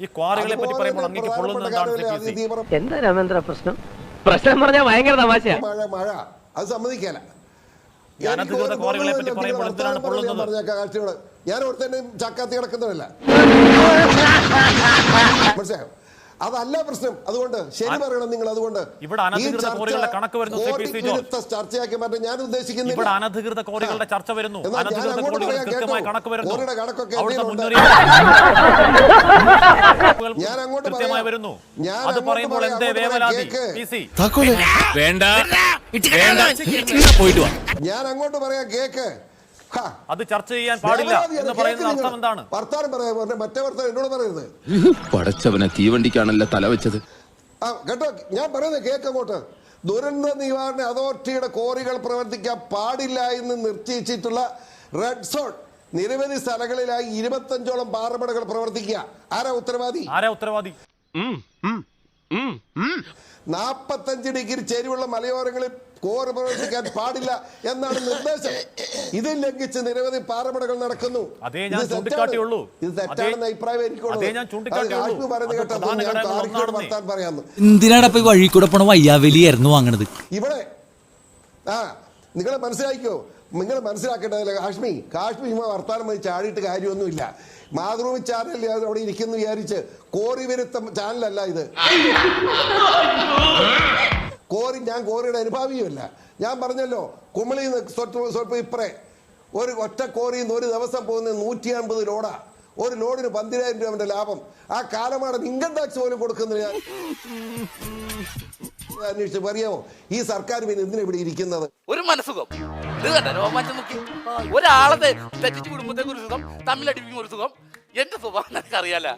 ഈ ക്വാറികളെ പറ്റി പറയുമ്പോൾ അങ്ങേക്ക് പൊള്ളുന്നത് എന്താണ്? എന്താ രാമേന്ദ്ര പ്രശ്നം? പ്രശ്നം പറഞ്ഞാൽ ഭയങ്കര തമാശയാ. മഴ അത് സമ്മതിക്കല. അനധികൃത ക്വാറികളെ പറ്റി പറയുമ്പോൾ എന്തിനാണ് പൊള്ളുന്നത്? ഞാൻ ഒരുത്തന്നെ ചക്കാത്തി കിടക്കുന്നതല്ല, മനസ്സിലായോ? അതല്ല പ്രശ്നം. അതുകൊണ്ട് ശരി പറയണം നിങ്ങൾ. അതുകൊണ്ട് ഇവിടെ അനധികൃത ക്വാറികളുടെ കണക്ക് വരുന്നു. ചർച്ചയാക്കി മാറ്റാൻ ഞാൻ ഉദ്ദേശിക്കുന്നില്ല. ഇവിടെ അനധികൃത ക്വാറികളുടെ ചർച്ച വരുന്നു. അനധികൃത ക്വാറികളുടെ കൃത്യമായ കണക്ക് വരുന്നു. ഞാൻ അങ്ങോട്ട് കൃത്യമായി വരുന്നു. അത് പറയുമ്പോൾ എന്തേ വേവലാതി? വേണ്ട, ഞാൻ അങ്ങോട്ട് പറയാം, കേക്ക്. അത് ചർച്ച ചെയ്യാൻ പാടില്ല എന്ന് പറയുന്ന അർത്ഥം എന്താണ്? വർത്താനം പറയാ, മറ്റേ വർത്താനം എന്നോട് പറയരുത്. പടച്ചവനെ തീവണ്ടിക്കാണല്ലോ തല വെച്ചത്. കേട്ടോ, ഞാൻ പറയുന്നത് കേക്ക് അങ്ങോട്ട്. ദുരന്ത നിവാരണ അതോറിറ്റിയുടെ ക്വാറികൾ പ്രവർത്തിക്കാൻ പാടില്ല എന്ന് നിർത്തിച്ചിട്ടുള്ള റെഡ് സോൺ നിരവധി സ്ഥലങ്ങളിലായി 25ഓളം പാറമടകൾ പ്രവർത്തിക്കുക. ആരാ ഉത്തരവാദി? 45 ഡിഗ്രി ചെരിവുള്ള മലയോരങ്ങളിൽ കോറി പ്രവർത്തിക്കാൻ പാടില്ല എന്നാണ് നിർദ്ദേശം. ഇത് ലംഘിച്ച് നിരവധി പാറമടകൾ നടക്കുന്നു. ഇത് തെറ്റാണെന്ന അഭിപ്രായം എനിക്കുള്ളത്. പറയാന്ന് എന്തിനാണ് വഴി കൂടെ പോണ വയ്യാവലിയായിരുന്നു വാങ്ങണത് ഇവിടെ. നിങ്ങൾ മനസ്സിലാക്കിയോ? നിങ്ങൾ മനസ്സിലാക്കേണ്ടതല്ലേ കാശ്മീർ വർത്താനം വഴി ചാടിയിട്ട് കാര്യമൊന്നുമില്ല. മാതൃഭൂമി ചാനൽ അവിടെ ഇരിക്കുന്നു വിചാരിച്ച് കോറി വിരുദ്ധ ചാനലല്ല ഇത്. ഞാൻ കോറിയുടെ അനുഭാവിയുമല്ല. ഞാൻ പറഞ്ഞല്ലോ, കുമളിയിൽ നിന്ന് ഇപ്പറേ ഒരു ഒറ്റ കോറിയിൽ നിന്ന് ഒരു ദിവസം പോകുന്ന 150 ലോഡാ. ഒരു ലോഡിന് 12,000 രൂപ ലാഭം. ആ കാലമാണ് ഇൻകം ടാക്സ് പോലും കൊടുക്കുന്നത്. അന്വേഷിച്ച് പറയാമോ ഈ സർക്കാർ പിന്നെ എന്തിനാ ഇവിടെ ഇരിക്കുന്നത്? ഒരു മനസുഖം ഒരാളെ തെറ്റിച്ച് കുടുംബത്തെ ഒരു സുഖം, തമ്മിലടിപ്പിക്കും ഒരു സുഖം. എന്റെ സ്വഭാവം നിനക്ക് അറിയാലോ.